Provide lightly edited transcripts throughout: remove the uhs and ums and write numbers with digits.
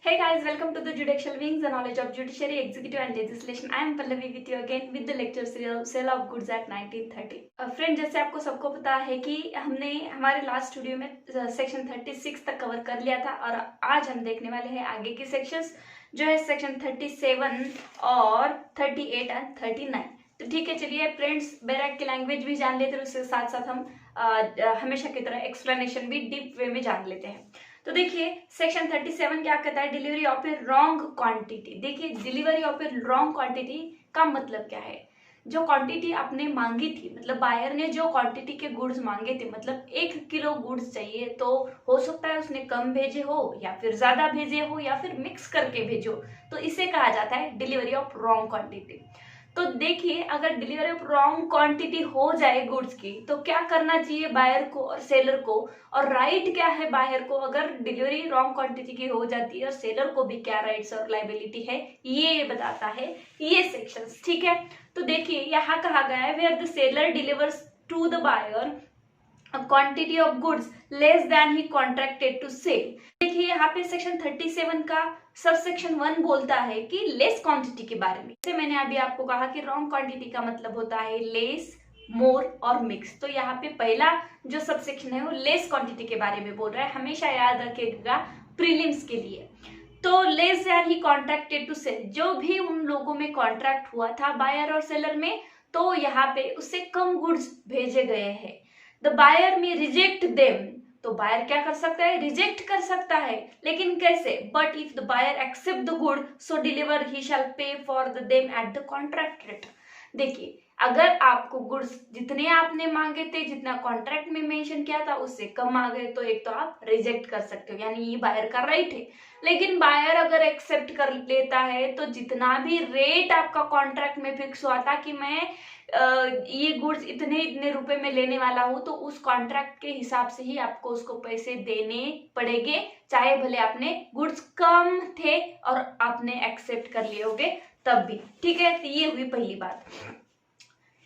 Hey guys, welcome to the Judicial Wings, the knowledge of judiciary, executive and legislation. I am Pallavi with you again with the lecture serial Sale of Goods Act 1930. Friend, जैसे आपको सबको पता है कि हमने हमारे last video में section 36 तक कवर कर लिया था और आज हम देखने वाले हैं आगे के सेक्शंस जो है सेक्शन 37 और 38 एंड 39। तो ठीक है, चलिए फ्रेंड्स, बैराक की लैंग्वेज भी जान लेते हैं, उसके साथ साथ हम हमेशा की तरह एक्सप्लेनेशन भी डीप वे में जान लेते हैं। तो देखिए सेक्शन 37 क्या कहता है, delivery of a wrong quantity. देखिए delivery of a wrong quantity का मतलब क्या है, जो क्वांटिटी आपने मांगी थी, मतलब बायर ने जो क्वांटिटी के गुड्स मांगे थे, मतलब 1 किलो गुड्स चाहिए, तो हो सकता है उसने कम भेजे हो या फिर ज्यादा भेजे हो या फिर मिक्स करके भेजो, तो इसे कहा जाता है डिलीवरी ऑफ रॉन्ग क्वांटिटी। तो देखिए अगर डिलीवरी ऑफ रॉन्ग क्वांटिटी हो जाए गुड्स की तो क्या करना चाहिए बायर को और सेलर को, और राइट क्या है बायर को अगर डिलीवरी रॉन्ग क्वांटिटी की हो जाती है, और सेलर को भी क्या राइट्स और लाइबिलिटी है ये बताता है ये सेक्शंस। ठीक है, तो देखिए यहाँ कहा गया है where the seller delivers to the buyer quantity of goods less than he contracted to sell. देखिए यहाँ पे सेक्शन 37 का सब सेक्शन 1 बोलता है कि लेस क्वांटिटी के बारे में। जैसे मैंने अभी आपको कहा कि रॉन्ग क्वांटिटी का मतलब होता है लेस, मोर और मिक्स। तो यहाँ पे पहला जो सब सेक्शन है वो लेस क्वांटिटी के बारे में बोल रहा है, हमेशा याद रखिएगा प्रीलिम्स के लिए। तो less than he contracted to sell, जो भी उन लोगों में कॉन्ट्रैक्ट हुआ था बायर और सेलर में, तो यहाँ पे उससे कम गुड्स भेजे गए हैं। द बायर में रिजेक्ट देम, तो बायर क्या कर सकता है, रिजेक्ट कर सकता है, लेकिन कैसे, but if the buyer accept the good so deliver he shall pay for the them at the contract rate. देखिए अगर आपको गुड्स जितने आपने मांगे थे, जितना कॉन्ट्रैक्ट में मेंशन किया था उससे कम आ गए, तो एक तो आप रिजेक्ट कर सकते हो, यानी ये बायर का राइट है। लेकिन बायर अगर एक्सेप्ट कर लेता है तो जितना भी रेट आपका कॉन्ट्रैक्ट में फिक्स हुआ था कि मैं ये गुड्स इतने इतने रुपए में लेने वाला हूं, तो उस कॉन्ट्रैक्ट के हिसाब से ही आपको उसको पैसे देने पड़ेंगे, चाहे भले आपने गुड्स कम थे और आपने एक्सेप्ट कर लिए होगे तब भी। ठीक है, तो ये हुई पहली बात।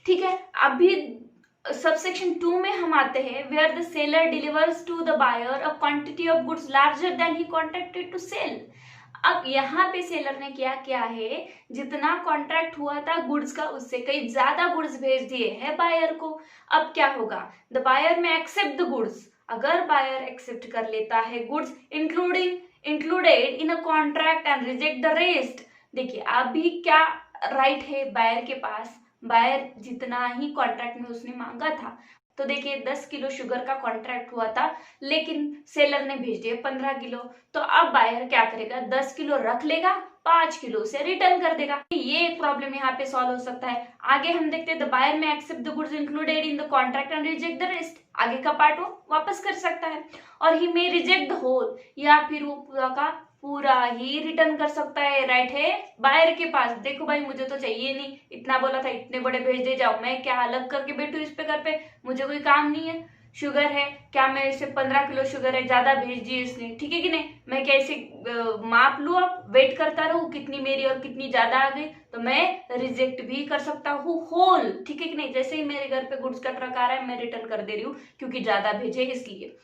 ठीक है, अभी सबसेक्शन 2 में हम आते हैं where the seller delivers to the buyer a quantity of goods larger than he contracted to sell. अब यहाँ पे सेलर ने क्या है, जितना कॉन्ट्रैक्ट हुआ था गुड्स का उससे कई ज्यादा गुड्स भेज दिए हैं बायर को। अब क्या होगा, the buyer may accept the goods, अगर बायर एक्सेप्ट कर लेता है goods included in a contract and reject the rest. देखिए अभी क्या राइट है बायर के पास, बायर जितना ही कॉन्ट्रैक्ट में उसने मांगा था, तो देखिए 10 किलो शुगर का कॉन्ट्रैक्ट हुआ था लेकिन सेलर ने भेज दिए 15 किलो, तो अब बायर क्या करेगा, 10 किलो रख लेगा, 5 किलो से रिटर्न कर देगा। ये एक प्रॉब्लम यहाँ पे सॉल्व हो सकता है। आगे हम देखते हैं the buyer may accept the goods included in the contract and reject the rest, आगे का पार्ट वो वापस कर सकता है, और he may reject the whole, या फिर वो पूरा का पूरा ही रिटर्न कर सकता है। राइट है बायर के पास, देखो भाई मुझे तो चाहिए नहीं, इतना बोला था इतने बड़े भेज दे जाओ, मैं क्या अलग करके बैठू इस पे घर पे, मुझे कोई काम नहीं है। शुगर है क्या, मैं इसे 15 किलो शुगर है, ज्यादा भेज दिए इसने, ठीक है कि नहीं, मैं क्या इसे माप लू, अब वेट करता रहूं कितनी मेरी और कितनी ज्यादा आ गई, तो मैं रिजेक्ट भी कर सकता हूँ होल। ठीक है कि नहीं, जैसे ही मेरे घर पे गुड्स का ट्रक आ रहा है मैं रिटर्न कर दे रही हूँ क्योंकि ज्यादा भेजे इसलिए।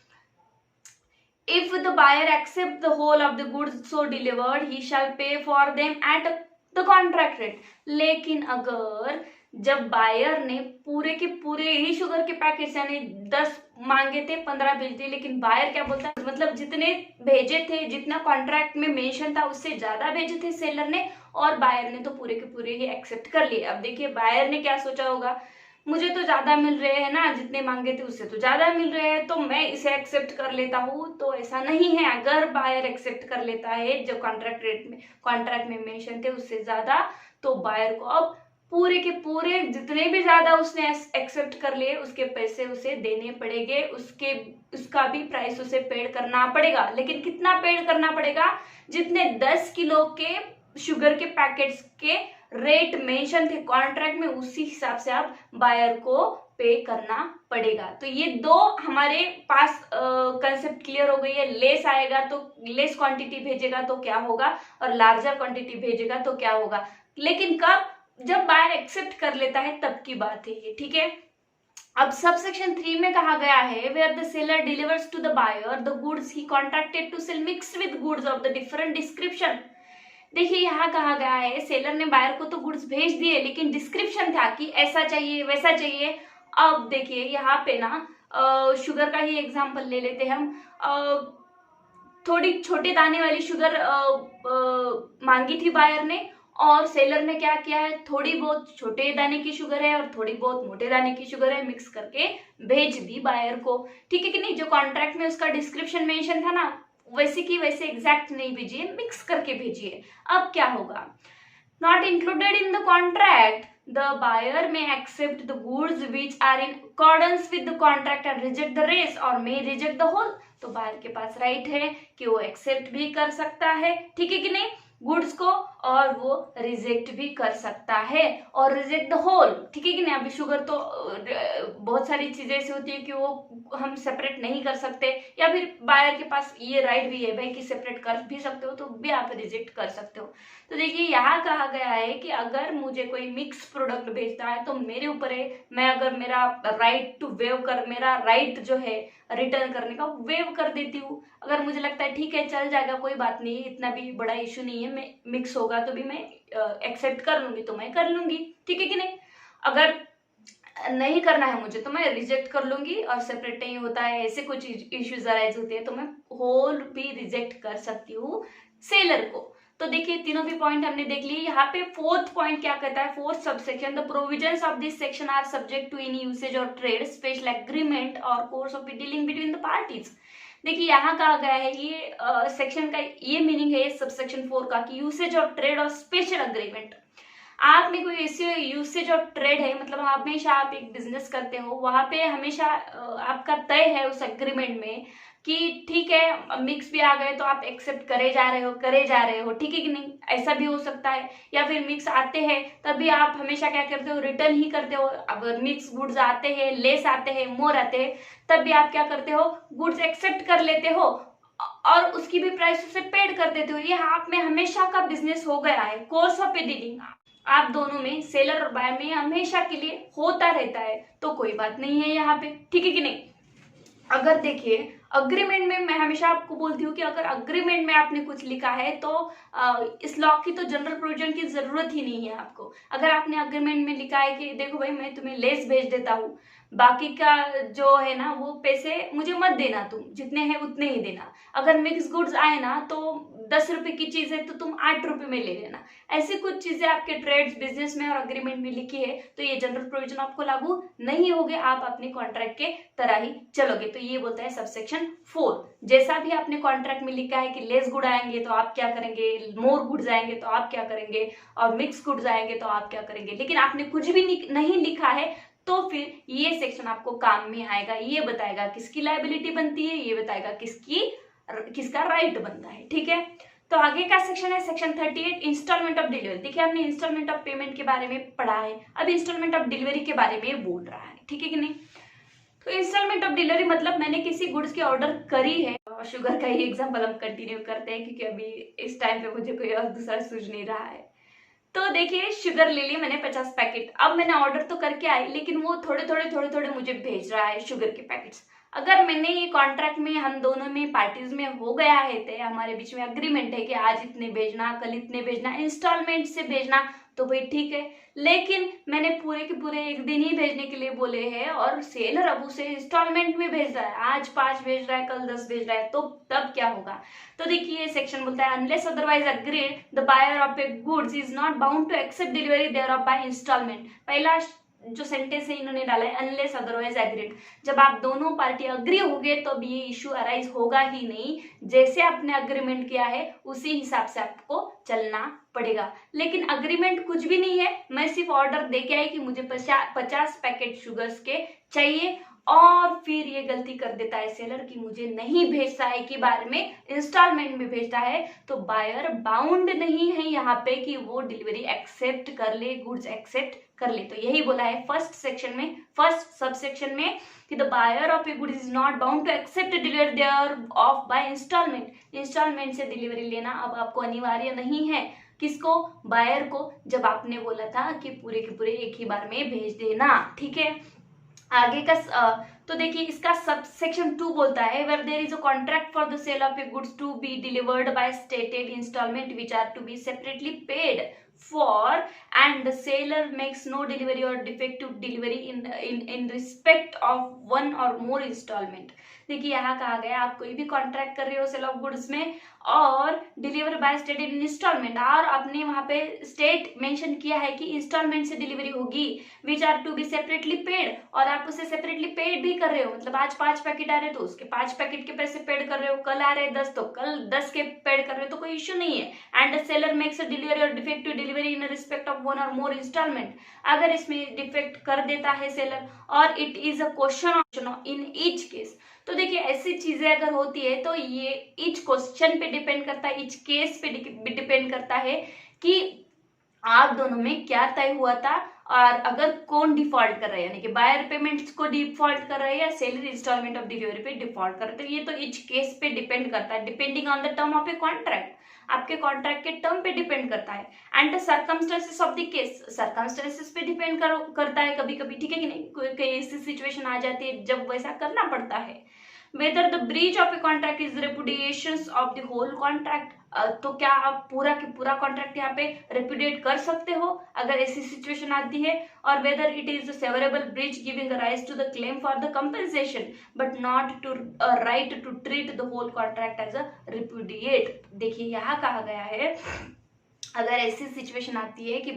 If the buyer accept the whole of the goods so delivered, he shall pay for them at the contract rate। लेकिन अगर जब बायर ने पूरे के पूरे ही शुगर के पैकेट यानी 10 मांगे थे 15 भेज दिए, लेकिन बायर क्या बोलता है, मतलब जितने भेजे थे, जितना कॉन्ट्रैक्ट में मेंशन था उससे ज्यादा भेजे थे सेलर ने, और बायर ने तो पूरे के पूरे ही एक्सेप्ट कर लिए। अब देखिए बायर ने क्या सोचा होगा, मुझे तो ज्यादा मिल रहे हैं ना, जितने मांगे थे उससे तो ज्यादा मिल रहे हैं, तो मैं इसे एक्सेप्ट कर लेता हूँ। तो ऐसा नहीं है, अगर बायर एक्सेप्ट कर लेता है जो कॉन्ट्रैक्ट में मेंशन थे उससे ज्यादा, तो बायर को अब पूरे के पूरे जितने भी ज्यादा उसने एक्सेप्ट कर लिए उसके पैसे उसे देने पड़ेंगे, उसका भी प्राइस उसे पेड करना पड़ेगा। लेकिन कितना पेड करना पड़ेगा, जितने 10 किलो के शुगर के पैकेट्स के रेट मेंशन थे कॉन्ट्रैक्ट में, उसी हिसाब से आप बायर को पे करना पड़ेगा। तो ये दो हमारे पास कंसेप्ट क्लियर हो गई है। लेस आएगा तो लेस क्वांटिटी भेजेगा तो क्या होगा, और लार्जर क्वांटिटी भेजेगा तो क्या होगा, लेकिन कब, जब बायर एक्सेप्ट कर लेता है तब की बात है ये। ठीक है, अब सबसेक्शन 3 में कहा गया है where the seller delivers to the buyer the goods he contracted to sell mix with goods of the different description. देखिए यहाँ कहा गया है सेलर ने बायर को तो गुड्स भेज दिए लेकिन डिस्क्रिप्शन था कि ऐसा चाहिए वैसा चाहिए। अब देखिए यहाँ पे ना शुगर का ही एग्जांपल ले लेते हैं हम। थोड़ी छोटे दाने वाली शुगर मांगी थी बायर ने और सेलर ने क्या किया है, थोड़ी बहुत छोटे दाने की शुगर है और थोड़ी बहुत मोटे दाने की शुगर है, मिक्स करके भेज दी बायर को। ठीक है कि नहीं। जो कॉन्ट्रैक्ट में उसका डिस्क्रिप्शन मेंशन था ना वैसे की वैसे एग्जैक्ट नहीं भेजिए, मिक्स करके भेजिए। अब क्या होगा, not included in the contract the buyer may accept the goods which are in accordance with the contract and reject the rest or may reject the whole। तो बायर के पास राइट है कि वो एक्सेप्ट भी कर सकता है, ठीक है कि नहीं, गुड्स को, और वो रिजेक्ट भी कर सकता है और रिजेक्ट द होल। ठीक है कि नहीं। अभी शुगर तो बहुत सारी चीजें ऐसी होती है कि वो हम सेपरेट नहीं कर सकते, या फिर बायर के पास ये राइट भी है भाई कि सेपरेट कर भी सकते हो, तो भी आप रिजेक्ट कर सकते हो। तो देखिए यहाँ कहा गया है कि अगर मुझे कोई मिक्स प्रोडक्ट भेजता है तो मेरे ऊपर है, मैं अगर मेरा राइट टू वेव कर, मेरा राइट जो है रिटर्न करने का वेव कर देती हूँ। अगर मुझे लगता है ठीक है चल जाएगा, कोई बात नहीं, इतना भी बड़ा इशू नहीं है, मैं मिक्स होगा तो भी मैं एक्सेप्ट कर लूंगी तो मैं कर लूंगी, ठीक है कि नहीं। अगर नहीं करना है मुझे तो मैं रिजेक्ट कर लूंगी, और सेपरेट नहीं होता है, ऐसे कुछ इश्यूज अराइज होते हैं तो मैं होल भी रिजेक्ट कर सकती हूँ सेलर को। तो देखिए तीनों भी पॉइंट हमने देख लिए। यहाँ पे फोर्थ पॉइंट क्या कहता है, fourth subsection, the provisions of this section are subject to any usage or trade special agreement or course of dealing between the parties. देखिए यहाँ कहा गया है ये सेक्शन का ये मीनिंग है सबसेक्शन 4 का कि यूसेज और ट्रेड और स्पेशल अग्रीमेंट। आप में कोई ऐसे यूसेज और ट्रेड है, मतलब हमेशा आप एक बिजनेस करते हो, वहां पे हमेशा आपका तय है उस एग्रीमेंट में कि ठीक है मिक्स भी आ गए तो आप एक्सेप्ट करे जा रहे हो, ठीक है कि नहीं। ऐसा भी हो सकता है, या फिर मिक्स आते हैं तभी आप हमेशा क्या करते हो, रिटर्न ही करते हो। अगर मिक्स गुड्स आते हैं, लेस आते हैं, मोर आते हैं, तब भी आप क्या करते हो, गुड्स एक्सेप्ट कर लेते हो और उसकी भी प्राइस उसे पेड कर देते हो। ये आप में हमेशा का बिजनेस हो गया है, कोर्स ऑफ डीलिंग आप दोनों में, सेलर और बायर में हमेशा के लिए होता रहता है, तो कोई बात नहीं है यहाँ पे, ठीक है कि नहीं। अगर देखिए अग्रीमेंट में, मैं हमेशा आपको बोलती हूँ कि अगर अग्रीमेंट में आपने कुछ लिखा है तो इस लॉ की तो जनरल प्रोविजन की जरूरत ही नहीं है आपको। अगर आपने अग्रीमेंट में लिखा है कि देखो भाई मैं तुम्हें लेस भेज देता हूँ, बाकी का जो है ना वो पैसे मुझे मत देना, तुम जितने हैं उतने ही देना। अगर मिक्स गुड्स आए ना तो 10 रुपए की चीज है तो तुम 8 रुपए में ले लेना। ऐसी कुछ चीजें आपके ट्रेड्स बिजनेस में और अग्रीमेंट में लिखी है तो ये जनरल प्रोविजन आपको लागू नहीं होगे, आप अपने कॉन्ट्रैक्ट के तरह ही चलोगे। तो ये बोलता है सबसेक्शन 4, जैसा भी आपने कॉन्ट्रैक्ट में लिखा है कि लेस गुड आएंगे तो आप क्या करेंगे, मोर गुड्स आएंगे तो आप क्या करेंगे, और मिक्स गुड्स आएंगे तो आप क्या करेंगे, लेकिन आपने कुछ भी नहीं लिखा है तो फिर ये सेक्शन आपको काम में आएगा। ये बताएगा किसकी लायबिलिटी बनती है, ये बताएगा किसका राइट बनता है, ठीक है। तो आगे का सेक्शन है सेक्शन 38, इंस्टॉलमेंट ऑफ डिलीवरी। देखिए हमने इंस्टॉलमेंट ऑफ पेमेंट के बारे में पढ़ा है, अब इंस्टॉलमेंट ऑफ डिलीवरी के बारे में बोल रहा है, ठीक है कि नहीं। तो इंस्टॉलमेंट ऑफ डिलीवरी मतलब मैंने किसी गुड्स की ऑर्डर करी है, शुगर का ही एग्जांपल हम कंटिन्यू करते हैं क्योंकि अभी इस टाइम पे मुझे कोई और दूसरा सूझ नहीं रहा है। तो देखिए शुगर ले ली मैंने 50 पैकेट, अब मैंने ऑर्डर तो करके आई लेकिन वो थोड़े थोड़े मुझे भेज रहा है शुगर के पैकेट्स। अगर मैंने ये कॉन्ट्रैक्ट में हम दोनों में पार्टीज में हो गया है, तो हमारे बीच में अग्रीमेंट है कि आज इतने भेजना, कल इतने भेजना, इंस्टॉलमेंट से भेजना, तो भाई ठीक है। लेकिन मैंने पूरे के पूरे एक दिन ही भेजने के लिए बोले हैं और सेलर अब उसे इंस्टॉलमेंट में भेज रहा है, आज 5 भेज रहा है, कल 10 भेज रहा है, तो तब क्या होगा। तो देखिए सेक्शन बोलता है unless otherwise agreed the buyer of a goods is not bound to accept delivery thereof by instalment. पहला जो सेंटेंस है इन्होंने डाला है अनलेस अदरवाइज एग्रीड। जब आप दोनों पार्टी अग्री हो गए तो अब ये इशू अराइज होगा ही नहीं, जैसे आपने अग्रीमेंट किया है उसी हिसाब से आपको चलना पड़ेगा। लेकिन अग्रीमेंट कुछ भी नहीं है, मैं सिर्फ ऑर्डर दे के आई कि मुझे 50 पैकेट शुगर्स के चाहिए, और फिर ये गलती कर देता है सेलर कि मुझे नहीं भेजता है कि बारे में इंस्टॉलमेंट में भेजता है, तो बायर बाउंड नहीं है यहाँ पे कि वो डिलीवरी एक्सेप्ट कर ले, गुड्स एक्सेप्ट कर ले। तो यही बोला है फर्स्ट सेक्शन में, फर्स्ट सबसेक्शन में कि the buyer of a goods is not bound to accept delivery thereof by installment. Installment से डिलीवरी लेना अब आपको अनिवार्य नहीं है, किसको, बायर को, जब आपने बोला था कि पूरे के पूरे एक ही बार में भेज देना, ठीक है। आगे का तो देखिए इसका सब सेक्शन 2 बोलता है where there is a contract for the sale of a goods to be delivered by stated instalment which are to be separately paid for and the seller makes no delivery or defective delivery in respect of one or more instalment. देखिए यहाँ कहा गया आप कोई भी contract कर रहे हो सेल ऑफ गुड्स में और डिलीवर बाय स्टेटेड इंस्टॉलमेंट और आपने वहां पे स्टेट मेंशन किया है कि इंस्टॉलमेंट से डिलीवरी होगी which are to be separately paid और आप उसे सेपरेटली पेड भी कर रहे हो, मतलब आज 5 पैकेट आ रहे तो उसके 5 पैकेट के पैसे पेड कर रहे हो, कल आ रहे 10 तो कल 10 के पेड कर रहे हो, तो कोई इश्यू नहीं है। And the seller makes a delivery or defective delivery in respect of one or more instalment, अगर इसमें डिफेक्ट कर देता है सेलर और it is a question in each case. तो देखिए ऐसी चीजें अगर होती है तो ये ईच क्वेश्चन पे डिपेंड करता है, ईच केस पे डिपेंड करता है कि आप दोनों में क्या तय हुआ था और अगर कौन डिफॉल्ट कर रहा है, यानी कि बायर पेमेंट्स को डिफॉल्ट कर रहा है या सेलर इंस्टॉलमेंट ऑफ डिलीवरी पे डिफॉल्ट कर रहा है। तो ये तो ईच केस पे डिपेंड करता है, depending on the term of a contract, आपके कॉन्ट्रैक्ट के टर्म पे डिपेंड करता है। And the circumstances of the case, circumstances पे डिपेंड करता है कभी कभी, ठीक है कि नहीं, कोई ऐसी सिचुएशन आ जाती है जब वैसा करना पड़ता है। whether the breach of a contract is repudiation of the whole contract, तो क्या आप पूरा की पूरा कॉन्ट्रैक्ट यहाँ पे रेपुडिएट कर सकते हो अगर ऐसी सिचुएशन आती है, और whether it is severable breach giving rise to the claim for the compensation but not to right to treat the whole contract as a repudiate. देखिए यहाँ कहा गया है अगर ऐसी सिचुएशन आती है कि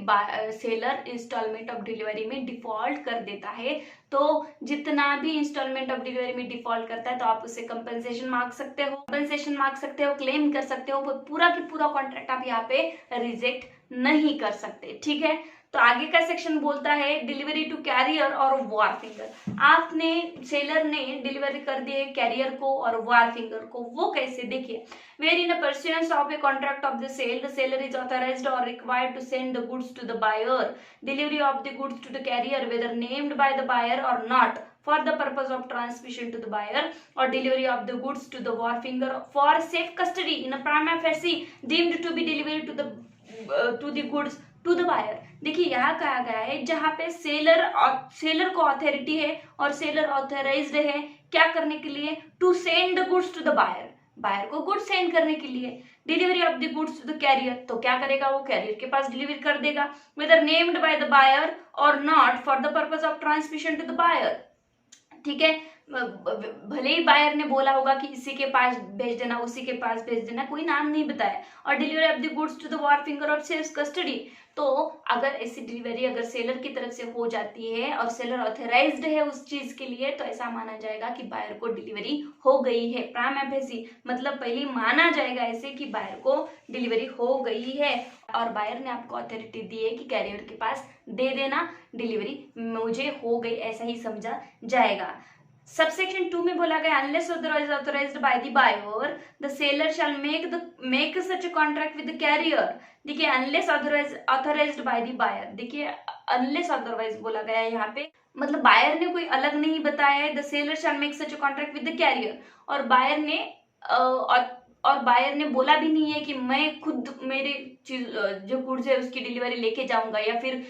सेलर इंस्टॉलमेंट ऑफ डिलीवरी में डिफॉल्ट कर देता है तो जितना भी इंस्टॉलमेंट ऑफ डिलीवरी में डिफॉल्ट करता है तो आप उससे कंपनसेशन मांग सकते हो, क्लेम कर सकते हो, पूरा की पूरा कॉन्ट्रैक्ट आप यहाँ पे रिजेक्ट नहीं कर सकते, ठीक है। तो आगे का सेक्शन बोलता है delivery to career or war finger. आपने सेलर ने डिलीवरी कर दी है कैरियर को और वार फिंगर को, वो कैसे, देखिए where in pursuance of a contract of the sale the seller is authorised or required to send the goods to the buyer, delivery of the goods to the carrier whether named by the buyer or not for the purpose of transmission to the buyer or delivery of the goods to the war finger for safe custody in a prima facie deemed to be delivered to the goods to the buyer। देखिए यहाँ कहा गया है जहाँ पे seller को authority है और सेलर ऑथराइज्ड है क्या करने के लिए, to send the goods to the buyer को गुड्स सेंड करने के लिए, delivery of the goods to the carrier, तो क्या करेगा वो कैरियर के पास डिलीवरी कर देगा, whether named by the buyer or not for the purpose of transmission to the buyer, ठीक है। भले ही बायर ने बोला होगा कि इसी के पास भेज देना, उसी के पास भेज देना, कोई नाम नहीं बताया, और delivery of the goods to the wharfinger और सेफ कस्टडी, तो अगर ऐसी डिलीवरी अगर सेलर की तरफ से हो जाती है और सेलर ऑथराइज्ड है उस चीज के लिए तो ऐसा माना जाएगा कि बायर को डिलीवरी हो गई है, प्राइमा फेसी, मतलब पहले माना जाएगा ऐसे कि बायर को डिलीवरी हो गई है और बायर ने आपको अथॉरिटी दी है कि कैरियर के पास दे देना, डिलीवरी मुझे हो गई, ऐसा ही समझा जाएगा। सबसेक्शन 2 में बोला गया unless otherwise authorised by the buyer the seller shall make such a contract with the carrier. देखिए unless authorised by the buyer, देखिए अनलेस अदरवाइज बोला गया है यहाँ पे, मतलब बायर ने कोई अलग नहीं बताया है, the seller shall make such a contract with the carrier, और बायर ने बोला भी नहीं है कि मैं खुद मेरे चीज जो गुड्स है उसकी डिलीवरी लेके जाऊंगा, या फिर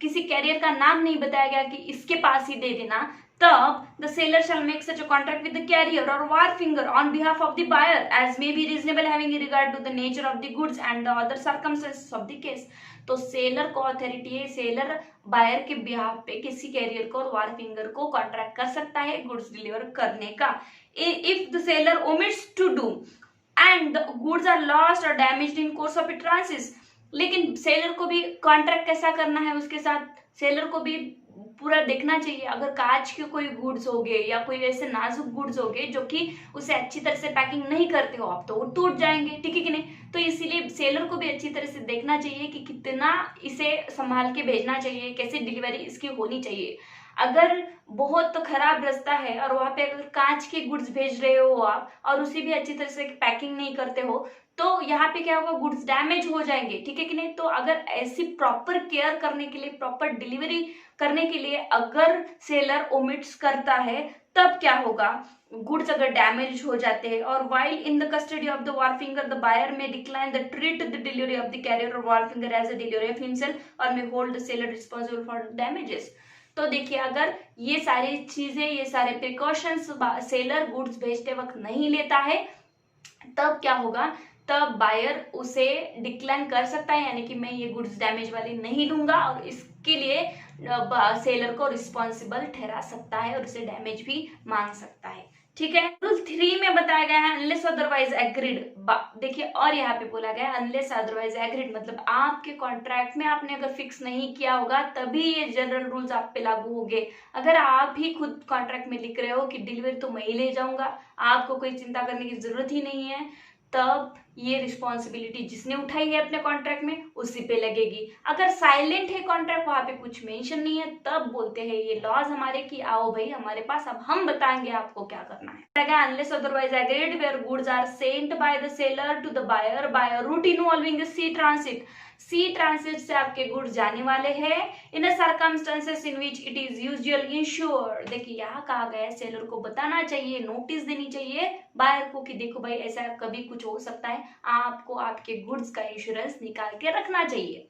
किसी कैरियर का नाम नहीं बताया गया कि इसके पास ही दे देना, तब the seller shall make such a contract with the carrier or war finger on behalf of the buyer as may be reasonable having regard to the nature of the goods and the other circumstances of the case। तो seller को authority है, seller buyer के behalf पे किसी career को और वार finger को contract कर सकता है गुड्स डिलीवर करने का, if the seller omits to do and the goods are lost or damaged in course of a transit. लेकिन सेलर को भी कॉन्ट्रैक्ट कैसा करना है, उसके साथ सेलर को भी पूरा देखना चाहिए, अगर कांच के कोई गुड्स हो गए या कोई ऐसे नाजुक गुड्स हो गए जो कि उसे अच्छी तरह से पैकिंग नहीं करते हो आप, तो वो टूट जाएंगे, ठीक है कि नहीं। तो इसीलिए सेलर को भी अच्छी तरह से देखना चाहिए कि कितना इसे संभाल के भेजना चाहिए, कैसे डिलीवरी इसकी होनी चाहिए। अगर बहुत तो खराब रास्ता है और वहां पे अगर कांच के गुड्स भेज रहे हो आप और उसी भी अच्छी तरह से पैकिंग नहीं करते हो तो यहाँ पे क्या होगा, गुड्स डैमेज हो जाएंगे, ठीक है कि नहीं। तो अगर ऐसी प्रॉपर केयर करने के लिए, प्रॉपर डिलीवरी करने के लिए अगर सेलर ओमिट्स करता है तब क्या होगा, गुड्स अगर डैमेज हो जाते हैं और while in the custody of the wharfinger the buyer may decline the treat the delivery of the carrier or wharfinger as a delivery of himself or may hold the seller responsible for damages. तो देखिए अगर ये सारी चीजें, ये सारे precautions seller goods भेजते वक्त नहीं लेता है तब क्या होगा, तब बायर उसे डिक्लाइन कर सकता है, यानी कि मैं ये गुड्स डैमेज वाली नहीं लूंगा, और इसके लिए सेलर को रिस्पॉन्सिबल ठहरा सकता है और उसे डैमेज भी मांग सकता है। ठीक है। रूल 3 में बताया गया है अनलेस अदरवाइज एग्रीड। देखिए और यहाँ पे बोला गया है अनलेस अदरवाइज एग्रीड, मतलब आपके कॉन्ट्रैक्ट में आपने अगर फिक्स नहीं किया होगा तभी ये जनरल रूल्स आप पे लागू होंगे। अगर आप ही खुद कॉन्ट्रैक्ट में लिख रहे हो कि डिलीवरी तो मैं ही ले जाऊंगा, आपको कोई चिंता करने की जरूरत ही नहीं है, तब ये रिस्पॉन्सिबिलिटी जिसने उठाई है अपने कॉन्ट्रैक्ट में उसी पे लगेगी। अगर साइलेंट है कॉन्ट्रैक्ट, वहां पे कुछ मेंशन नहीं है, तब बोलते हैं ये लॉज हमारे कि आओ भाई हमारे पास, अब हम बताएंगे आपको क्या करना है। Unless otherwise agreed where goods are sent by the seller to the buyer by a route involving sea transit. Sea transit से आपके गुड्स जाने वाले हैं in a circumstances in which it is usually insured. देखिए यहाँ कहा गया है सेलर को बताना चाहिए, नोटिस देनी चाहिए बायर को कि देखो भाई ऐसा कभी कुछ हो सकता है, आपको आपके गुड्स का इंश्योरेंस निकाल के रखना चाहिए।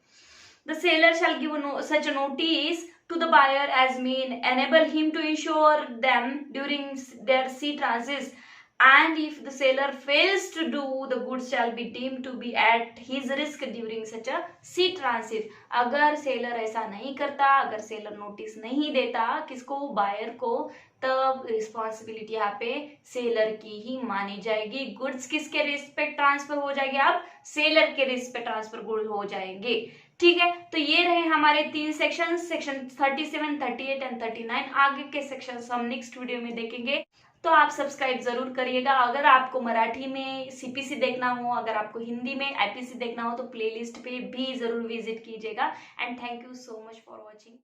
The seller shall give such a notice to the buyer as may enable him to insure them during their sea transit, and if the seller fails to do, the goods shall be deemed to be at his risk during such a sea transit। अगर seller ऐसा नहीं करता, अगर seller notice नहीं देता किसको, buyer को, तब रिस्पॉन्सिबिलिटी यहाँ पे सेलर की ही मानी जाएगी। गुड्स किसके रिस्क पे ट्रांसफर हो जाएंगे, अब सेलर के रिस्क पे ट्रांसफर गुड्स हो जाएंगे। ठीक है, तो ये रहे हमारे 3 सेक्शन 37, 38 एंड 39। आगे के सेक्शन हम नेक्स्ट वीडियो में देखेंगे, तो आप सब्सक्राइब जरूर करिएगा। अगर आपको मराठी में सीपीसी देखना हो, अगर आपको हिंदी में आईपीसी देखना हो, तो प्लेलिस्ट पे भी जरूर विजिट कीजिएगा। And thank you so much for watching.